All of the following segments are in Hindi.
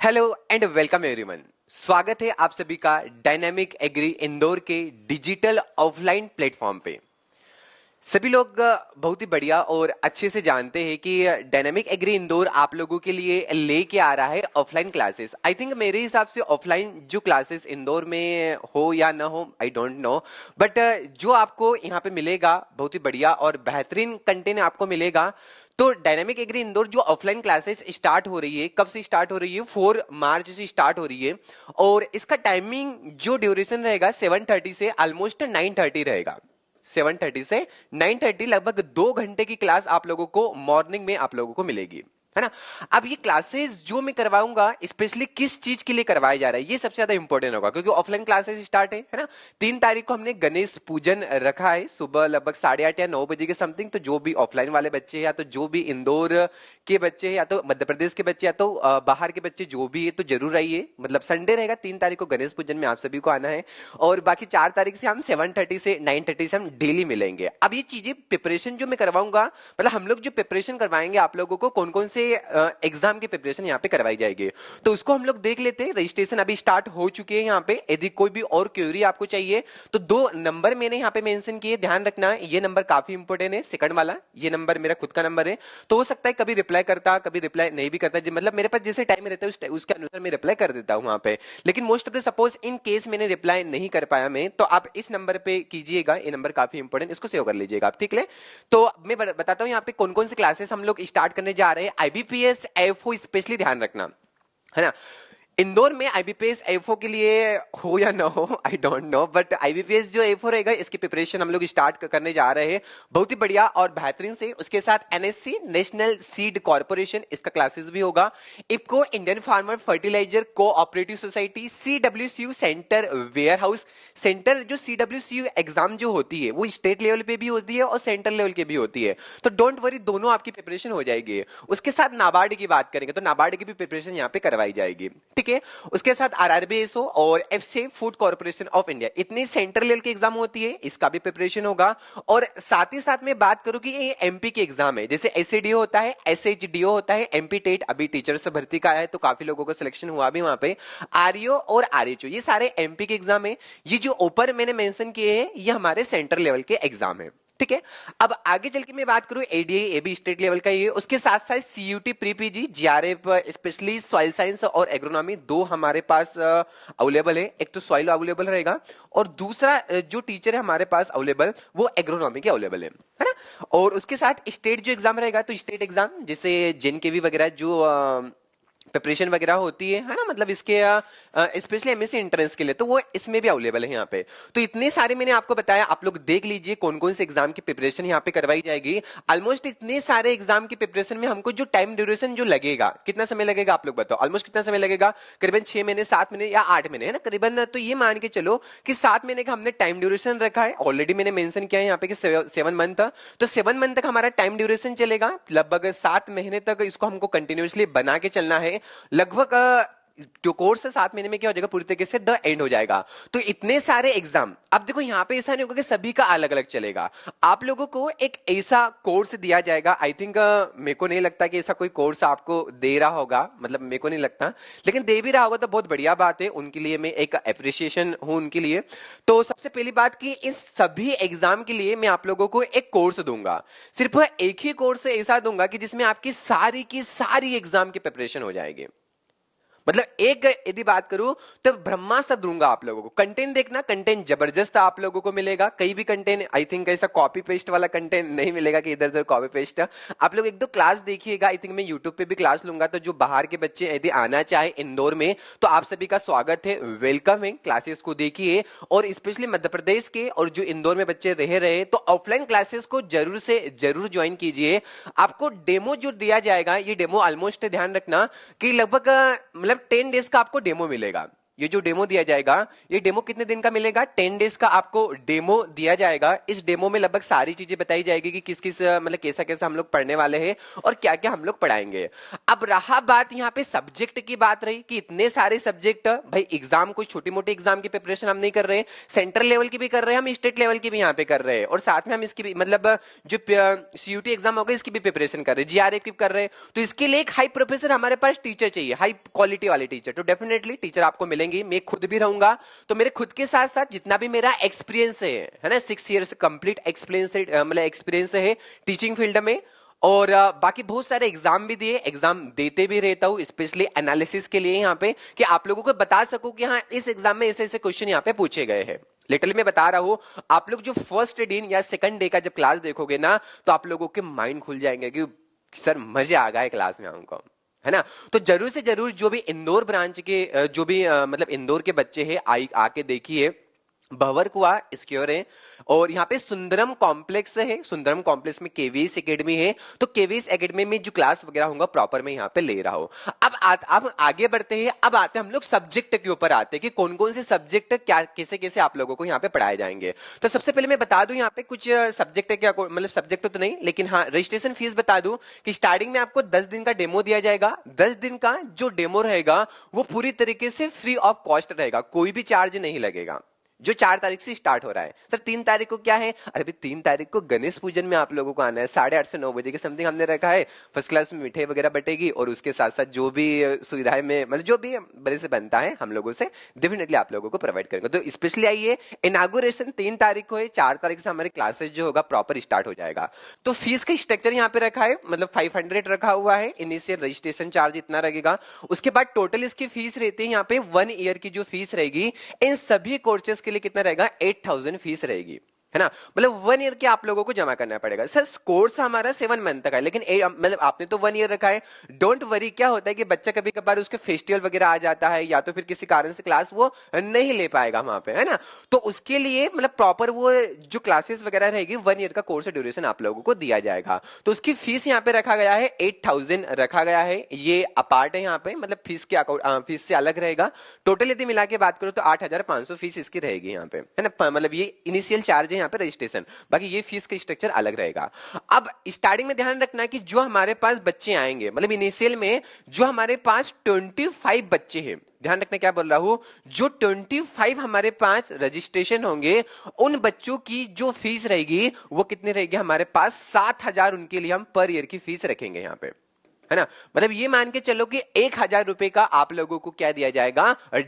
Hello and welcome everyone. स्वागत है आप सभी का डायनामिक एग्री इंदौर के डिजिटल ऑफलाइन प्लेटफॉर्म पे। सभी लोग बहुत ही बढ़िया और अच्छे से जानते हैं कि डायनामिक एग्री इंदौर आप लोगों के लिए लेके आ रहा है ऑफलाइन क्लासेस। आई थिंक मेरे हिसाब से ऑफलाइन जो क्लासेस इंदौर में हो या ना हो आई डोंट नो, बट जो आपको यहाँ पे मिलेगा बहुत ही बढ़िया और बेहतरीन कंटेंट आपको मिलेगा। तो डायनामिक एग्री इंदौर जो ऑफलाइन क्लासेस स्टार्ट हो रही है, कब से स्टार्ट हो रही है? 4 मार्च से स्टार्ट हो रही है और इसका टाइमिंग जो ड्यूरेशन रहेगा 7:30 से ऑलमोस्ट 9:30 रहेगा। 7:30 से 9:30 लगभग 2 घंटे की क्लास आप लोगों को मॉर्निंग में आप लोगों को मिलेगी, है ना। अब ये क्लासेस जो मैं करवाऊंगा स्पेशली किस चीज के लिए करवाया जा रहा है ये सबसे ज्यादा इंपॉर्टेंट होगा, क्योंकि ऑफलाइन क्लासेस स्टार्ट है ना। 3 तारीख को हमने गणेश पूजन रखा है सुबह लगभग 8:30 या 9 बजे के समथिंग। तो जो भी ऑफलाइन वाले बच्चे हैं या तो जो भी इंदौर के बच्चे हैं या तो मध्य प्रदेश के बच्चे या तो बाहर के बच्चे जो भी है तो जरूर आइए। मतलब संडे रहेगा 3 तारीख को गणेश पूजन में आप सभी को आना है और बाकी 4 तारीख से हम 7:30 से 9:30 से हम डेली मिलेंगे। अब ये चीजें प्रिपरेशन जो मैं करवाऊंगा, मतलब हम लोग जो प्रिपरेशन करवाएंगे आप लोगों को कौन कौन से एग्जाम की प्रिपरेशन यहाँ पे करवाई जाएगी तो उसको हम लोग देख लेते हैं। रजिस्ट्रेशन अभी स्टार्ट हो चुकी है यहाँ पे। यदि कोई भी और क्वेरी आपको चाहिए तो 2 नंबर मैंने यहाँ पे मेंशन किए, ध्यान रखना है। ये नंबर काफी इंपॉर्टेंट है, सेकंड वाला ये नंबर मेरा खुद का नंबर है। तो हो सकता है कभी रिप्लाई करता कभी रिप्लाई नहीं भी करता, मतलब मेरे पास जैसे टाइम रहता है उसके अनुसार मैं रिप्लाई कर देता हूँ वहां पे। लेकिन most of the suppose in case मैंने रिप्लाई नहीं कर पाया मैं, तो आप इस नंबर पे कीजिएगा। ये नंबर काफी इंपॉर्टेंट, इसको सेव कर लीजिएगा आप, ठीक है। तो मैं बताता हूँ यहाँ पे कौन कौन सी क्लासेस हम लोग स्टार्ट करने जा रहे हैं। आईबीपीएस एफओ स्पेशली ध्यान रखना, है ना। इंदौर में आईबीपीएस एफओ के लिए हो या ना हो I don't know, but IBPS जो एफओ रहेगा इसकी प्रिपरेशन हम लोग स्टार्ट करने जा रहे हैं बहुत ही बढ़िया और बेहतरीन से। उसके साथ एनएससी नेशनल सीड कॉर्पोरेशन इसका क्लासेस भी होगा। IFFCO Indian farmer fertiliser cooperative society, CWCU centre warehouse centre. जो सीडब्ल्यूसीयू एग्जाम जो होती है वो स्टेट लेवल पे भी होती है और सेंट्रल लेवल की भी होती है, तो डोंट वरी दोनों आपकी प्रिपरेशन हो जाएगी। उसके साथ नाबार्ड की बात करेंगे तो नाबार्ड की भी प्रिपरेशन यहाँ पे करवाई जाएगी, ठीक है। उसके साथ आरआरबीएसओ और FC food corporation of India, इतनी सेंट्रल लेवल की एग्जाम होती है, इसका भी प्रिपरेशन होगा। और साथ ही साथ में बात करूं कि ये एमपी के एग्जाम है, जैसे एसएडीओ होता है, एसएचडीओ होता है, एमपी टेट अभी टीचर से भर्ती का है तो काफी लोगों का सिलेक्शन हुआ भी वहां पे। आरईओ और आरएचओ ये सारे एमपी के एग्जाम है। ये जो ऊपर मैंने मेंशन किए हैं ये हमारे सेंट्रल लेवल के एग्जाम है, ठीक है। अब आगे चल के मैं बात करूं एडीए, ये भी स्टेट लेवल का ही है। उसके साथ साथ CUET pre PG, JRF specially soil science और एग्रोनॉमी, 2 हमारे पास अवेलेबल है। एक तो सॉइल अवेलेबल रहेगा और दूसरा जो टीचर है हमारे पास अवेलेबल वो एग्रोनॉमी के अवेलेबल है ना। और उसके साथ स्टेट जो एग्जाम रहेगा तो स्टेट एग्जाम जैसे जेएनकेवी वगैरह जो प्रिपरेशन वगैरह होती है ना, मतलब इसके स्पेशली एमएससी एंट्रेंस के लिए तो वो इसमें भी अवेलेबल है यहाँ पे। तो इतने सारे मैंने आपको बताया, आप लोग देख लीजिए कौन कौन से एग्जाम की प्रिपरेशन यहाँ पे करवाई जाएगी। ऑलमोस्ट इतने सारे एग्जाम की प्रिपरेशन में हमको जो टाइम ड्यूरेशन जो लगेगा, कितना समय लगेगा आप लोग बताओ? ऑलमोस्ट कितना समय लगेगा? करीबन 6 महीने 7 महीने या 8 महीने, है ना करीबन। तो ये मान के चलो कि 7 महीने का हमने टाइम ड्यूरेशन रखा है। ऑलरेडी मैंने मेंशन किया है यहाँ पे कि 7 मंथ, तो 7 मंथ तक हमारा टाइम ड्यूरेशन चलेगा। लगभग 7 महीने तक इसको हमको कंटिन्यूअसली बना के चलना है। लगभग जो कोर्स है 7 महीने में क्या हो जाएगा, पूरी तरीके से द एंड हो जाएगा। तो इतने सारे एग्जाम, अब देखो यहाँ पे ऐसा नहीं होगा कि सभी का अलग अलग चलेगा। आप लोगों को एक ऐसा कोर्स दिया जाएगा, आई थिंक मेरे को नहीं लगता कि ऐसा कोई कोर्स आपको दे रहा होगा, मतलब मेरे को नहीं लगता, लेकिन दे भी रहा होगा तो बहुत बढ़िया बात है। उनके लिए मैं एक अप्रिसिएशन हूं उनके लिए। तो सबसे पहली बात कि इन सभी एग्जाम के लिए मैं आप लोगों को एक कोर्स दूंगा। सिर्फ एक ही कोर्स ऐसा दूंगा कि जिसमें आपकी सारी की सारी एग्जाम की प्रिपरेशन हो जाएगी। मतलब एक यदि बात करूं तो ब्रह्मास्त्र दूंगा आप लोगों को। कंटेंट देखना, कंटेंट जबरदस्त आप लोगों को मिलेगा। कहीं भी कंटेंट आई थिंक ऐसा कॉपी पेस्ट वाला कंटेंट नहीं मिलेगा कि इधर उधर कॉपी पेस्ट। आप लोग एक दो क्लास देखिएगा। आई थिंक मैं यूट्यूब पे भी क्लास लूंगा, तो जो बाहर के बच्चे यदि आना चाहे इंदौर में तो आप सभी का स्वागत है, वेलकम है। क्लासेस को देखिए और स्पेशली मध्य प्रदेश के और जो इंदौर में बच्चे रह रहे तो ऑफलाइन क्लासेस को जरूर से जरूर ज्वाइन कीजिए। आपको डेमो जो दिया जाएगा, ये डेमो ऑलमोस्ट ध्यान रखना कि लगभग मतलब 10 डेज का आपको डेमो मिलेगा। ये जो डेमो दिया जाएगा, ये डेमो कितने दिन का मिलेगा? 10 डेज का आपको डेमो दिया जाएगा। इस डेमो में लगभग सारी चीजें बताई जाएगी कि किस किस मतलब कैसा कैसा हम लोग पढ़ने वाले हैं और क्या क्या हम लोग पढ़ाएंगे। अब रहा बात यहाँ पे सब्जेक्ट की बात रही कि इतने सारे सब्जेक्ट, भाई एग्जाम कोई छोटी मोटी एग्जाम की प्रिपरेशन हम नहीं कर रहे हैं, सेंट्रल लेवल की भी कर रहे हैं हम, स्टेट लेवल की भी यहाँ पे कर रहे हैं, और साथ में हम इसकी भी मतलब जो सीयूटी एग्जाम होगा इसकी भी प्रिपरेशन कर रहे हैं, जीआरएफ की कर रहे हैं। तो इसके लिए एक हाई प्रोफेसर हमारे पास टीचर चाहिए, हाई क्वालिटी वाले टीचर। तो डेफिनेटली टीचर आपको मिलेंगे, मैं खुद भी रहूंगा। तो मेरे खुद के साथ साथ जितना भी मेरा एक्सपीरियंस है ना, 6 ईयर्स कंप्लीट एक्सपीरियंस मतलब एक्सपीरियंस है टीचिंग फील्ड में, और बाकी बहुत सारे एग्जाम भी दिए, एग्जाम देते भी रहता हूं, स्पेशली एनालिसिस के लिए यहाँ पे, कि आप लोगों को बता सकूं कि हाँ इस एग्जाम में ऐसे ऐसे क्वेश्चन यहाँ पे पूछे गए हैं। लिटरली मैं बता रहा हूं, आप लोग जो फर्स्ट दिन या सेकंड डे का जब क्लास देखोगे ना, तो आप लोगों के माइंड खुल जाएंगे कि सर मजे आ गए क्लास में हमको, है ना। तो जरूर से जरूर जो भी इंदौर ब्रांच के जो भी मतलब इंदौर के बच्चे हैं आके देखिए, भंवर कुआ स्क्योर है, और यहाँ पे सुंदरम कॉम्प्लेक्स है, सुंदरम कॉम्प्लेक्स में केवीएस एकेडमी है। तो केवीएस एकेडमी में जो क्लास वगैरह होगा प्रॉपर मैं यहाँ पे ले रहा हूँ। अब आगे बढ़ते हैं, अब आते हैं हम लोग सब्जेक्ट के ऊपर आते हैं कि कौन कौन से सब्जेक्ट क्या कैसे कैसे आप लोगों को यहाँ पे पढ़ाए जाएंगे। तो सबसे पहले मैं बता दूं यहाँ पे कुछ सब्जेक्ट है, क्या मतलब सब्जेक्ट तो नहीं, लेकिन हाँ रजिस्ट्रेशन फीस बता दूं कि स्टार्टिंग में आपको 10 दिन का डेमो दिया जाएगा। 10 दिन का जो डेमो रहेगा वो पूरी तरीके से फ्री ऑफ कॉस्ट रहेगा, कोई भी चार्ज नहीं लगेगा, जो 4 तारीख से स्टार्ट हो रहा है। सर 3 तारीख को क्या है? अरे भाई 3 तारीख को गणेश पूजन में आप लोगों को आना है, 8:30 से 9 बजे के समथिंग हमने रखा है। फर्स्ट क्लास में मिठाई वगैरह बटेगी, और उसके साथ साथ जो भी सुविधाएं में मतलब जो भी बड़े से बनता है हम लोगों से डेफिनेटली आप लोगों को प्रोवाइड करेंगे। तो स्पेशली आइए, इनागुरेशन 3 तारीख को है, 4 तारीख से हमारे क्लासेस जो होगा प्रॉपर स्टार्ट हो जाएगा। तो फीस का स्ट्रक्चर यहाँ पे रखा है, मतलब 500 रखा हुआ है, इनिशियल रजिस्ट्रेशन चार्ज इतना रहेगा। उसके बाद टोटल इसकी फीस रहती है यहाँ पे 1 ईयर की जो फीस रहेगी इन सभी कोर्सेज के लिए कितना रहेगा? 8,000 फीस रहेगी, है ना। मतलब 1 ईयर के आप लोगों को जमा करना पड़ेगा। सर कोर्स हमारा 7 मंथ तक है, लेकिन मतलब आपने तो 1 ईयर रखा है। डोंट वरी, क्या होता है कि बच्चा कभी कभार उसके फेस्टिवल वगैरह आ जाता है, या तो फिर किसी कारण से क्लास वो नहीं ले पाएगा वहां पे, है ना। तो उसके लिए मतलब प्रॉपर वो जो क्लासेस वगैरह रहेगी 1 ईयर का कोर्स ड्यूरेशन आप लोगों को दिया जाएगा। तो उसकी फीस यहाँ पे रखा गया है 8,000 रखा गया है, ये अपार्ट है यहाँ पे, मतलब फीस के फीस से अलग रहेगा। टोटल यदि मिला के बात करो तो 8,500 फीस इसकी रहेगी यहाँ पे, है ना। मतलब ये इनिशियल चार्ज है यहाँ पे रजिस्ट्रेशन, बाकी ये फीस का स्ट्रक्चर अलग रहेगा। अब स्टार्टिंग में ध्यान रखना है कि जो हमारे पास बच्चे आएंगे, मतलब इनिशियल में जो हमारे पास 25 बच्चे हैं, ध्यान रखना क्या बोल रहा हूं, जो 25 हमारे पास रजिस्ट्रेशन होंगे, उन बच्चों की जो फीस रहेगी वो कितनी रहेगी हमारे पास? 7,000 उनके लिए हम पर ईयर की फीस रखेंगे यहाँ पे, है ना। मतलब ये मान के चलो कि 1,000 रुपए का आप लोगों को क्या दिया जाएगा?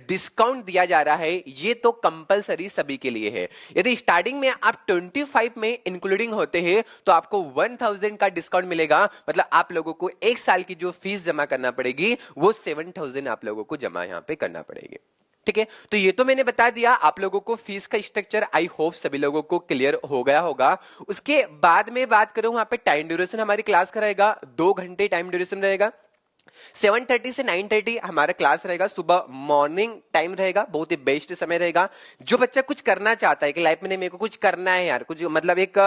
डिस्काउंट दिया जा रहा है। ये तो कंपलसरी सभी के लिए है। यदि स्टार्टिंग में आप 25 में इंक्लूडिंग होते हैं तो आपको 1,000 का डिस्काउंट मिलेगा। मतलब आप लोगों को 1 साल की जो फीस जमा करना पड़ेगी वो 7,000 आप लोगों को जमा यहां पे करना पड़ेगी, ठीक है। तो ये तो मैंने बता दिया आप लोगों को फीस का स्ट्रक्चर, आई होप सभी लोगों को क्लियर हो गया होगा। उसके बाद में बात करूं, वहां पे टाइम ड्यूरेशन हमारी क्लास का रहेगा 2 घंटे टाइम ड्यूरेशन रहेगा। 7:30 से 9:30 हमारा क्लास रहेगा, सुबह मॉर्निंग टाइम रहेगा, बहुत ही बेस्ट समय रहेगा। जो बच्चा कुछ करना चाहता है कि लाइफ में मेरे को कुछ करना है यार, कुछ मतलब एक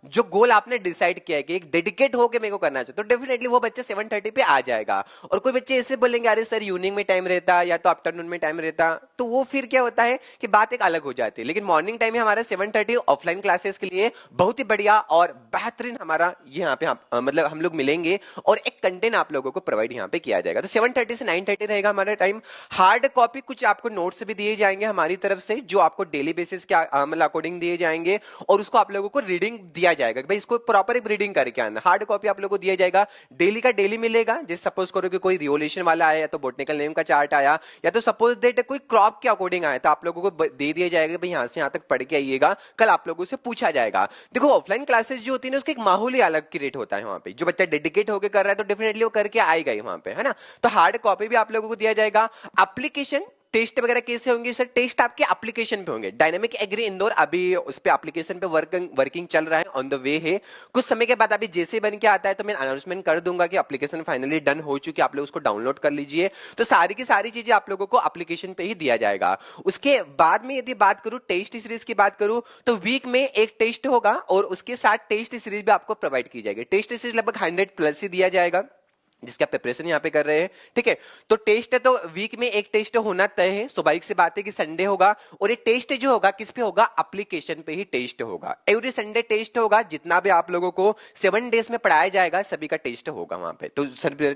जो गोल आपने डिसाइड किया है कि एक डेडिकेट होकर मेरे को करना चाहिए, तो डेफिनेटली वो बच्चा 7:30 पे आ जाएगा। और कोई बच्चे ऐसे बोलेंगे अरे सर इवनिंग में टाइम रहता या तो आफ्टरनून में टाइम रहता, तो वो फिर क्या होता है कि बात एक अलग हो जाती है। लेकिन मॉर्निंग टाइम है हमारा 7:30 ऑफलाइन क्लासेस के लिए बहुत ही बढ़िया और बेहतरीन हमारा यहाँ पे मतलब हम लोग मिलेंगे, और एक कंटेंट आप लोगों को प्रोवाइड यहाँ पे किया जाएगा। तो 7:30 से 9:30 रहेगा हमारा टाइम। हार्ड कॉपी कुछ आपको नोट्स भी दिए जाएंगे हमारी तरफ से, जो आपको डेली बेसिस के मतलब अकॉर्डिंग दिए जाएंगे, और उसको आप लोगों को रीडिंग दिया जाएगा, भाई इसको प्रॉपर एक रीडिंग करके आना। हार्ड कॉपी आप लोगों को दिया जाएगा, डेली का डेली मिलेगा। जैसे सपोज करो कि कोई रिवोल्यूशन वाला आया, या तो बोटनिकल नेम का चार्ट आया, या तो सपोज दैट कोई क्रॉप के अकॉर्डिंग आया, तो आप लोगों को दे दिया जाएगा भाई यहां से यहां तक पढ़ के आइएगा, कल आप लोगों से पूछा जाएगा। देखो ऑफलाइन क्लासेस जो होती है ना, उसका एक माहौल ही अलग क्रिएट होता है वहां पे। जो बच्चा डेडिकेट होकर कर रहा है तो डेफिनेटली वो करके आएगा ही वहां पे, है ना। तो हार्ड कॉपी भी आप लोगों को दिया जाएगा। एप्लीकेशन टेस्ट वगैरह कैसे होंगे? सर टेस्ट आपके एप्लीकेशन पे होंगे। डायनामिक एग्री इंदौर अभी उस पे एप्लीकेशन पे वर्किंग चल रहा है, ऑन द वे है। कुछ समय के बाद अभी जैसे बन के आता है तो मैं अनाउंसमेंट कर दूंगा कि एप्लीकेशन फाइनली डन हो चुकी है, आप लोग उसको डाउनलोड कर लीजिए। तो सारी की सारी चीजें आप लोगों को एप्लीकेशन पे ही दिया जाएगा। उसके बाद में यदि बात करूं टेस्ट सीरीज की बात करूं, तो वीक में एक टेस्ट होगा और उसके साथ टेस्ट सीरीज भी आपको प्रोवाइड की जाएगी। टेस्ट सीरीज लगभग 100 प्लस ही दिया जाएगा। जिसका प्रिपरेशन यहाँ पे कर रहे हैं, ठीक है। तो टेस्ट है तो वीक में एक टेस्ट होना तय है, स्वाभाविक सी बात है कि संडे होगा, और ये टेस्ट जो होगा किस पे होगा, एप्लीकेशन पे ही टेस्ट होगा। एवरी संडे टेस्ट होगा, जितना भी आप लोगों को 7 डेज में पढ़ाया जाएगा सभी का टेस्ट होगा वहां पे। तो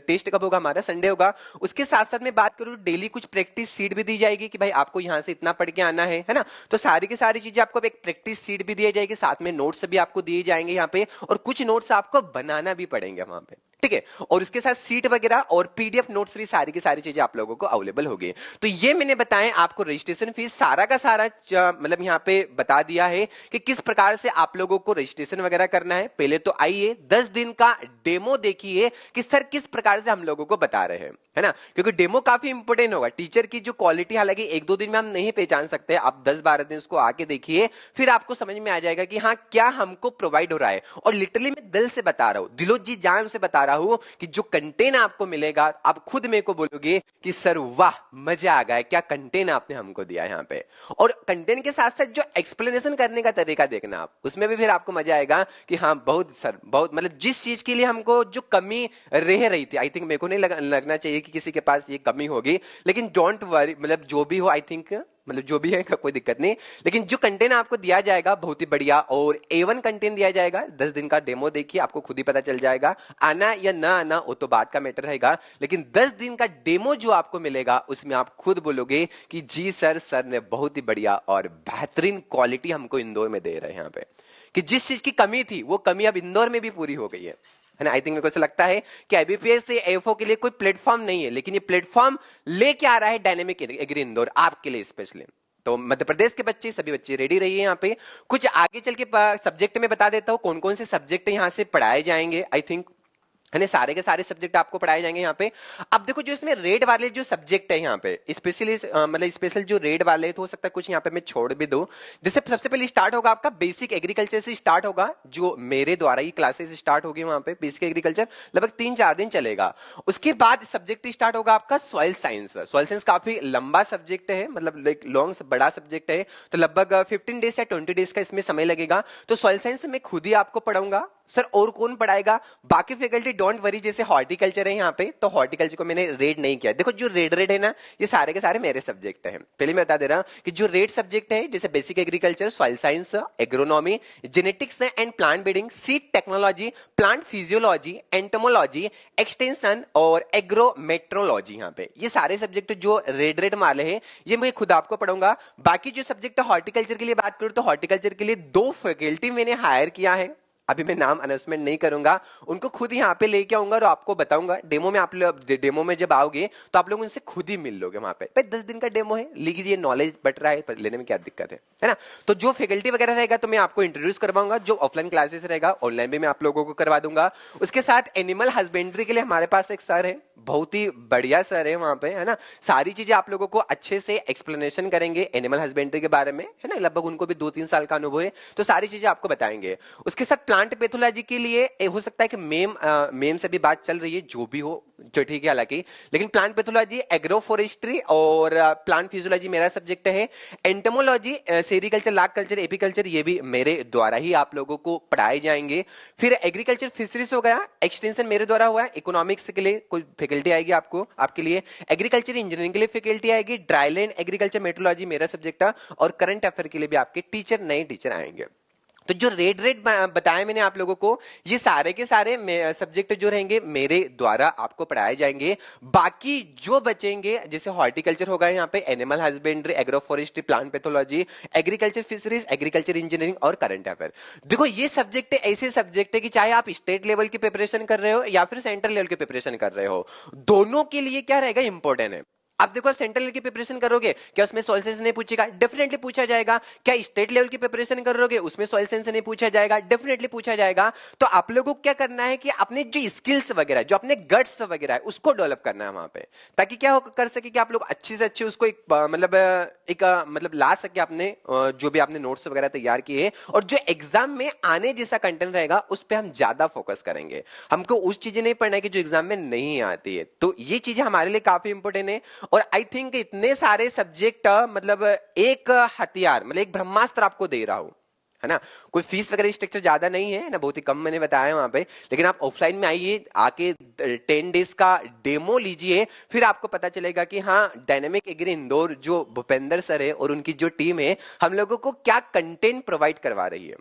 टेस्ट कब होगा, हमारा संडे होगा। उसके साथ साथ में बात करूं, डेली कुछ प्रैक्टिस सीट भी दी जाएगी कि भाई आपको यहां से इतना पढ़ के आना है ना। तो सारी की सारी चीजें आपको एक प्रैक्टिस सीट भी दी जाएगी, साथ में नोट्स भी आपको दिए जाएंगे यहाँ पे, और कुछ नोट्स आपको बनाना भी पड़ेंगे वहां पे, ठीक है। और उसके साथ सीट वगैरह और पीडीएफ नोट्स भी सारी की सारी चीजें आप लोगों को अवेलेबल होगी। तो ये मैंने बताया आपको रजिस्ट्रेशन फीस सारा का सारा मतलब यहाँ पे बता दिया है कि किस प्रकार से आप लोगों को रजिस्ट्रेशन वगैरह करना है। पहले तो आइए 10 दिन का डेमो देखिए कि सर किस प्रकार से हम लोगों को बता रहे हैं, है ना, क्योंकि डेमो काफी इंपोर्टेंट होगा। टीचर की जो क्वालिटी हालांकि 1-2 दिन में हम नहीं पहचान सकते, आप 10-12 दिन उसको आके देखिए, फिर आपको समझ में आ जाएगा कि हाँ क्या हमको प्रोवाइड हो रहा है। और लिटरली मैं दिल से बता रहा हूं, दिलो जी जान से बता रहा हूं कि जो कंटेंट आपको मिलेगा आप खुद मेरे को बोलोगे कि सर वाह मजा आ गया, क्या कंटेंट आपने हमको दिया यहाँ पे। और कंटेंट के साथ साथ जो एक्सप्लेनेशन करने का तरीका देखना आप, उसमें भी फिर आपको मजा आएगा कि हाँ बहुत सर बहुत, मतलब जिस चीज के लिए हमको जो कमी रह रही थी, आई थिंक मेरे को नहीं लगना चाहिए कि किसी के पास ये कमी होगी, लेकिन डोंट वरी, मतलब जो भी हो, आई थिंक मतलब जो भी है कोई दिक्कत नहीं, लेकिन जो कंटेंट आपको दिया जाएगा बहुत ही बढ़िया और A1 कंटेंट दिया जाएगा। 10 दिन का डेमो देखिए, आपको खुद ही पता चल जाएगा, आना या ना आना वो तो बात का मैटर रहेगा, लेकिन 10 दिन का डेमो जो आपको मिलेगा उसमें आप खुद बोलोगे कि जी सर ने बहुत ही बढ़िया और बेहतरीन क्वालिटी हमको इंदौर में दे रहे हैं यहाँ पे, कि जिस चीज की कमी थी वो कमी अब इंदौर में भी पूरी हो गई है ना। आई थिंक मेरे को ऐसा लगता है कि आईबीपीएस से एफओ के लिए कोई प्लेटफॉर्म नहीं है, लेकिन ये प्लेटफॉर्म लेके आ रहा है डायनेमिक एग्री इंदौर आपके लिए स्पेशली। तो मध्य प्रदेश के बच्चे, सभी बच्चे रेडी रहिए यहाँ पे। कुछ आगे चल के सब्जेक्ट में बता देता हूँ कौन कौन से सब्जेक्ट यहाँ से पढ़ाए जाएंगे। आई थिंक है सारे के सारे सब्जेक्ट आपको पढ़ाए जाएंगे यहाँ पे। अब देखो जो इसमें रेड वाले जो सब्जेक्ट है यहाँ पे स्पेशली मतलब स्पेशल जो रेड वाले, तो हो सकता है कुछ यहाँ पे मैं छोड़ भी दूं। जैसे सबसे पहले स्टार्ट होगा आपका बेसिक एग्रीकल्चर से स्टार्ट होगा, जो मेरे द्वारा ही क्लासेस स्टार्ट होगी वहां पे। बेसिक एग्रीकल्चर लगभग 3-4 दिन चलेगा। उसके बाद सब्जेक्ट स्टार्ट होगा आपका सॉइल साइंस। सॉइल साइंस काफी लंबा सब्जेक्ट है, मतलब एक लॉन्ग बड़ा सब्जेक्ट है, तो लगभग 15 डेज या 20 डेज का इसमें समय लगेगा। तो सॉइल साइंस मैं खुद ही आपको पढ़ाऊंगा। सर और कौन पढ़ाएगा, बाकी फैकल्टी डोंट वरी। जैसे हॉर्टिकल्चर है यहाँ पे, तो हॉर्टिकल्चर को मैंने रेड नहीं किया। देखो जो रेड है ना, ये सारे के सारे मेरे सब्जेक्ट हैं। पहले मैं बता दे रहा हूं कि जो रेड सब्जेक्ट है जैसे basic agriculture, soil science, agronomy, genetics and plant breeding, seed technology, plant physiology, entomology, extension और एग्रोमेट्रोलॉजी, यहाँ पे ये सारे सब्जेक्ट जो रेड वाले हैं ये मैं खुद आपको पढ़ूंगा। बाकी जो सब्जेक्ट हॉर्टिकल्चर के लिए बात करूं तो हॉर्टिकल्चर के लिए 2 फैकल्टी मैंने हायर किया है, अभी मैं नाम अनाउंसमेंट नहीं करूंगा, उनको खुद यहाँ पे लेके आऊंगा और आपको बताऊंगा डेमो में। आप लोग डेमो में जब आओगे तो आप लोग उनसे खुद ही मिल लोगे वहां पे। भाई 10 दिन का डेमो है, लीजिए, नॉलेज बढ़ रहा है, लेने में क्या दिक्कत है ना। तो जो फैकल्टी वगैरह रहेगा तो मैं आपको इंट्रोड्यूस करवाऊंगा। जो ऑफलाइन क्लासेस रहेगा ऑनलाइन भी मैं आप लोगों को करवा दूंगा। उसके साथ एनिमल हस्बेंड्री के लिए हमारे पास एक सर है, बहुत ही बढ़िया सर है वहां पे, है ना। सारी चीजें आप लोगों को अच्छे से एक्सप्लेनेशन करेंगे एनिमल हस्बेंड्री के बारे में, है ना। लगभग उनको भी 2-3 साल का अनुभव है, तो सारी चीजें आपको बताएंगे। उसके साथ प्लांट पैथोलॉजी के लिए हो सकता है कि मेम से भी बात चल रही है, जो भी हो जो ठीक है हालांकि, लेकिन प्लांट पैथोलॉजी, एग्रो फॉरेस्ट्री और प्लांट फिजियोलॉजी मेरा सब्जेक्ट है। एंटोमोलॉजी, सेरिकल्चर, लाग कल्चर, एपीकल्चर ये भी मेरे द्वारा ही आप लोगों को पढ़ाए जाएंगे। फिर एग्रीकल्चर फिशरीज हो गया, एक्सटेंशन मेरे द्वारा हुआ है। इकोनॉमिक्स के लिए कोई फैकल्टी आएगी आपको, आपके लिए एग्रीकल्चर इंजीनियरिंग के लिए फैकल्टी आएगी। ड्राईलैंड एग्रीकल्चर मेट्रोलॉजी मेरा सब्जेक्ट है, और करंट अफेयर के लिए भी आपके टीचर, नए टीचर आएंगे। तो जो रेड बताया मैंने आप लोगों को, ये सारे के सारे सब्जेक्ट जो रहेंगे मेरे द्वारा आपको पढ़ाए जाएंगे। बाकी जो बचेंगे जैसे हॉर्टिकल्चर होगा यहाँ पे, animal husbandry, agro forestry, plant pathology, agriculture fisheries, agriculture engineering और करंट अफेयर। देखो ये सब्जेक्ट ऐसे सब्जेक्ट है कि चाहे आप स्टेट लेवल की प्रिपरेशन कर रहे हो या फिर सेंट्रल लेवल की प्रिपरेशन कर रहे हो, दोनों के लिए क्या रहेगा, इंपॉर्टेंट है। आप देखो, आप सेंट्रल लेवल की प्रिपरेशन करोगे, क्या उसमें सॉइल साइंस नहीं पूछेगा? डेफिनेटली पूछा जाएगा। क्या स्टेट लेवल की प्रिपरेशन करोगे, उसमें सॉइल साइंस नहीं पूछा जाएगा? डेफिनेटली पूछा जाएगा। तो आप लोगों को क्या करना है कि अपने जो स्किल्स वगैरह, जो अपने गट्स वगैरह है, उसको डेवलप करना है वहां पे, ताकि क्या हो कर सके कि आप लोग अच्छे से अच्छे उसको एक मतलब ला सके अपने जो भी आपने नोट्स वगैरह तैयार किए, और जो एग्जाम में आने जैसा कंटेंट रहेगा उस पर हम ज्यादा फोकस करेंगे। हमको उस चीजें नहीं पढ़ना है कि जो एग्जाम में नहीं आती है। तो ये चीजें हमारे लिए काफी इंपॉर्टेंट है। और आई थिंक इतने सारे सब्जेक्ट मतलब एक हथियार, मतलब एक ब्रह्मास्त्र आपको दे रहा हूं, है ना। कोई फीस वगैरह स्ट्रक्चर ज्यादा नहीं है ना, बहुत ही कम मैंने बताया वहां पे। लेकिन आप ऑफलाइन में आइए, आके 10 डेज का डेमो लीजिए, फिर आपको पता चलेगा कि हाँ डायनेमिक एग्री इंदौर जो भूपेंद्र सर है और उनकी जो टीम है हम लोगों को क्या कंटेंट प्रोवाइड करवा रही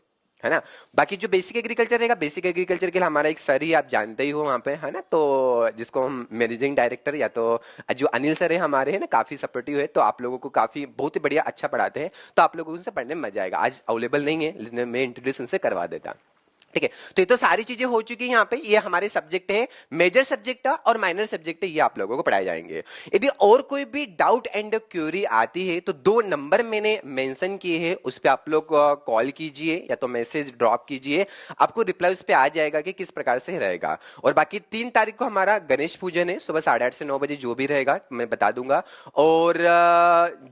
है ना। बाकी जो बेसिक एग्रीकल्चर रहेगा, बेसिक एग्रीकल्चर के लिए हमारा एक सर ही आप जानते ही हो वहां पे, है ना, तो जिसको हम मैनेजिंग डायरेक्टर या तो जो अनिल सर है हमारे, है ना, काफी सपोर्टिव है, तो आप लोगों को काफी बहुत ही बढ़िया अच्छा पढ़ाते हैं, तो आप लोगों को उनसे पढ़ने में मजा आएगा। आज अवेलेबल नहीं है लेकिन मैं इंट्रोड्यूस उनसे करवा देता। ठीक है, तो ये तो सारी चीजें हो चुकी है यहाँ पे। ये हमारे सब्जेक्ट है, मेजर सब्जेक्ट और माइनर सब्जेक्ट है, ये आप लोगों को पढ़ाए जाएंगे। यदि और कोई भी डाउट एंड क्यूरी आती है तो 2 नंबर मैंने मेंशन किए हैं, उस पर आप लोग कॉल कीजिए या तो मैसेज ड्रॉप कीजिए, आपको रिप्लाई उस पर आ जाएगा कि किस प्रकार से रहेगा। और बाकी 3 तारीख को हमारा गणेश पूजन है, सुबह 8:30 से 9 बजे जो भी रहेगा मैं बता दूंगा। और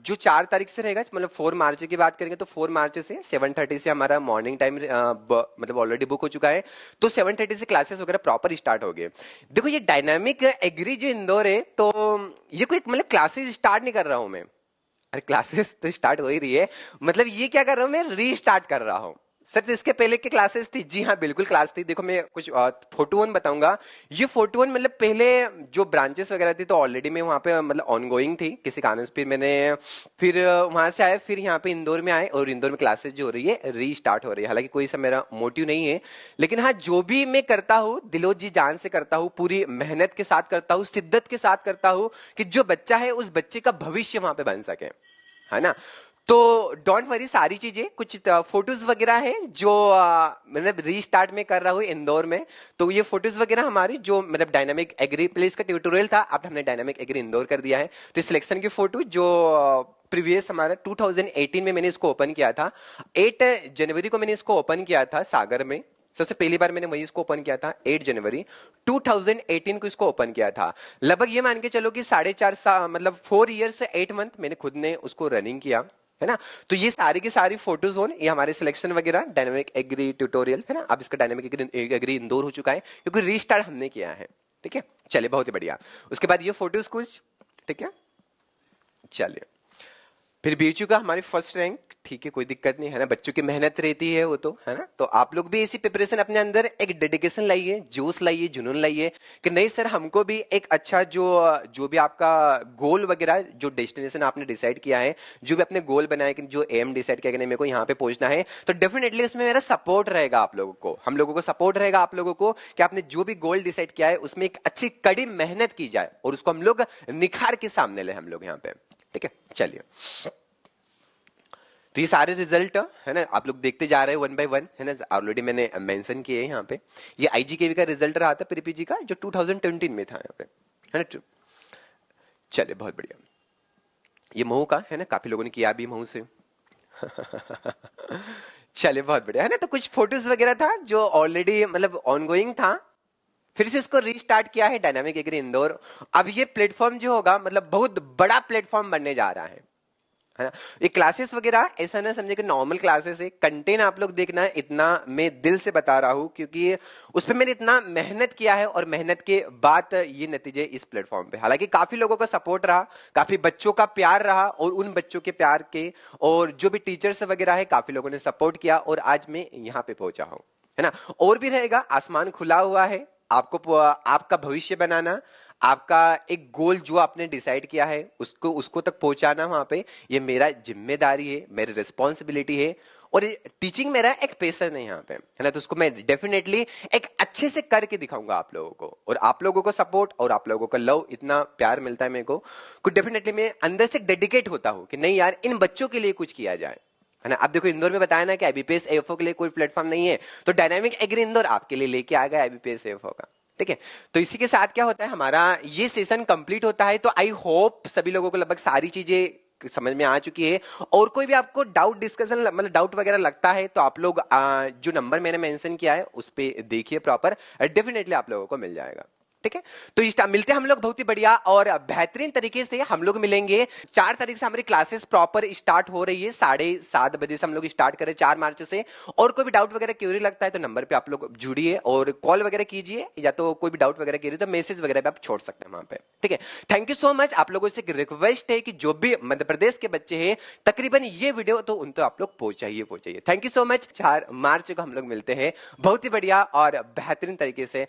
जो 4 तारीख से रहेगा, मतलब 4 मार्च की बात करेंगे तो 4 मार्च से 7:30 से हमारा मॉर्निंग टाइम मतलब ऑलरेडी बुक हो चुका है, तो 7:30 से क्लासेस वगैरह प्रॉपर स्टार्ट हो गए। देखो ये डायनामिक एग्री जो इंदौर है, तो ये कोई मतलब क्लासेस स्टार्ट नहीं कर रहा हूं मैं, अरे क्लासेस तो स्टार्ट हो ही रही है, मतलब ये क्या कर रहा हूं मैं, रीस्टार्ट कर रहा हूं। सर तो इसके पहले की क्लासेस थी, जी हाँ बिल्कुल क्लास थी। देखो मैं कुछ फोटो वन बताऊंगा। ये फोटो वन मतलब पहले जो ब्रांचेस वगैरह थी तो ऑलरेडी मैं वहां पे मतलब ऑनगोइंग थी किसी कारण से, फिर मैंने फिर वहां से आया, फिर यहाँ पे इंदौर में आए और इंदौर में क्लासेस जो हो रही है रीस्टार्ट हो रही है। हालांकि कोई सा मेरा मोटिव नहीं है, लेकिन हाँ जो भी मैं करता हूँ दिलो जी जान से करता हूँ, पूरी मेहनत के साथ करता हूँ, शिद्दत के साथ करता हूँ कि जो बच्चा है उस बच्चे का भविष्य वहां पे बन सके, है ना। तो डोंट वरी, सारी चीजें कुछ फोटोज वगैरह है जो मतलब रीस्टार्ट में कर रहा हूँ इंदौर में, तो ये फोटोज वगैरह हमारी जो मतलब डायनामिक एग्री प्लेस का ट्यूटोरियल था, अब हमने डायनामिक एग्री इंदौर कर दिया है। तो इस सिलेक्शन की फोटो जो प्रीवियस हमारा 2018 में मैंने इसको ओपन किया था, 8 जनवरी को मैंने इसको ओपन किया था सागर में, सबसे पहली बार मैंने वही इसको ओपन किया था 8 जनवरी 2018 को इसको ओपन किया था। लगभग ये मान के चलो कि 4.5 साल मतलब 4 ईयर्स से 8 मंथ मैंने खुद ने उसको रनिंग किया, है ना। तो ये सारी की सारी फोटोज हो, ये हमारे सिलेक्शन वगैरह डायनामिक एग्री ट्यूटोरियल, है ना। अब इसका डायनामिक एग्री इंदौर हो चुका है क्योंकि रीस्टार्ट हमने किया है। ठीक है, चलिए बहुत ही बढ़िया। उसके बाद ये फोटोज कुछ, ठीक है, चलिए फिर बीचू का हमारी फर्स्ट रैंक, ठीक है कोई दिक्कत नहीं, है ना। बच्चों की मेहनत रहती है वो तो, है ना। तो आप लोग भी ऐसी प्रिपरेशन अपने अंदर एक डेडिकेशन लाइए, जोश लाइए, जुनून लाइए कि नहीं सर हमको भी एक अच्छा जो भी आपका गोल वगैरह, जो डेस्टिनेशन आपने डिसाइड किया है, जो भी अपने गोल बनाए कि जो एम डिसाइड किया कि नहीं मेरे को यहाँ पे पहुंचना है, तो डेफिनेटली उसमें मेरा सपोर्ट रहेगा आप लोगों को, हम लोगों को सपोर्ट रहेगा आप लोगों को कि आपने जो भी गोल डिसाइड किया है उसमें एक अच्छी कड़ी मेहनत की जाए और उसको हम लोग निखार के सामने ले हम लोग यहाँ पे। ठीक है, चलिए तो ये सारे रिजल्ट है ना आप लोग देखते जा रहे हैं 1 by 1, है ना। ऑलरेडी मैंने मेंशन किए हैं यहाँ पे। ये आईजीकेवी का रिजल्ट रहा था पीपीजी का जो 2020 में था यहाँ पे, है ना। चलिए बहुत बढ़िया। ये महू का है ना, काफी लोगों ने किया भी महू से चलिए बहुत बढ़िया, है ना। तो कुछ फोटोज वगैरह था जो ऑलरेडी मतलब ऑनगोइंग था, फिर से इसको रीस्टार्ट किया है डायनामिक एग्री इंदौर। अब ये प्लेटफॉर्म जो होगा मतलब बहुत बड़ा प्लेटफॉर्म बनने जा रहा है ना। ये क्लासेस वगैरह ऐसा ना समझे कि नॉर्मल क्लासेस है, कंटेंट आप लोग देखना है, इतना मैं दिल से बता रहा हूं क्योंकि उस पर मैंने इतना मेहनत किया है और मेहनत के बाद ये नतीजे इस प्लेटफॉर्म पे। हालांकि काफी लोगों का सपोर्ट रहा, काफी बच्चों का प्यार रहा और उन बच्चों के प्यार के और जो भी टीचर्स वगैरह है काफी लोगों ने सपोर्ट किया और आज मैं यहाँ पे पहुंचा हूं, है ना। और भी रहेगा, आसमान खुला हुआ है आपको, आपका भविष्य बनाना, आपका एक गोल जो आपने डिसाइड किया है उसको तक पहुंचाना वहां पे, ये मेरा जिम्मेदारी है, मेरी रिस्पॉन्सिबिलिटी है और टीचिंग मेरा एक पैशन है यहाँ पे, है ना। तो उसको मैं डेफिनेटली एक अच्छे से करके दिखाऊंगा आप लोगों को, और आप लोगों को सपोर्ट और आप लोगों का लव इतना प्यार मिलता है मेरे को डेफिनेटली मैं अंदर से डेडिकेट होता हूँ कि नहीं यार इन बच्चों के लिए कुछ किया जाए, है ना। अब देखो इंदौर में बताया ना कि आईबीपीएस एएफओ के लिए कोई प्लेटफॉर्म नहीं है, तो डायनामिक एग्री इंदौर आपके लिए लेके आ गया आईबीपीएस एएफओ का। ठीक है, तो इसी के साथ क्या होता है हमारा ये सेशन कंप्लीट होता है। तो आई होप सभी लोगों को लगभग सारी चीजें समझ में आ चुकी है। और कोई भी आपको डाउट डिस्कशन मतलब डाउट वगैरह लगता है तो आप लोग जो नंबर मैंने मेंशन किया है उस पे देखिए प्रॉपर, डेफिनेटली आप लोगों को मिल जाएगा। ठीक है। तो मिलते हैं हम लोग बहुत ही बढ़िया और बेहतरीन तरीके से। हम लोग मिलेंगे 4 तारीख से, हमारी क्लासेस प्रॉपर स्टार्ट हो रही है, 7:30 बजे से हम लोग स्टार्ट करें 4 मार्च से। और कोई भी डाउट वगैरह क्यूरी लगता है तो नंबर पे आप लोग जुड़िए और कॉल वगैरह कीजिए, या तो कोई भी डाउट वगैरह क्यूरी तो मैसेज वगैरह भी आप छोड़ सकते हैं वहां पे, ठीक है। Thank you so much. आप लोगों से एक रिक्वेस्ट है कि जो भी मध्य प्रदेश के बच्चे हैं तकरीबन ये वीडियो तो उन तो आप लोग पहुंचाइए। Thank you so much. 4 मार्च को हम लोग मिलते हैं बहुत ही बढ़िया और बेहतरीन तरीके से।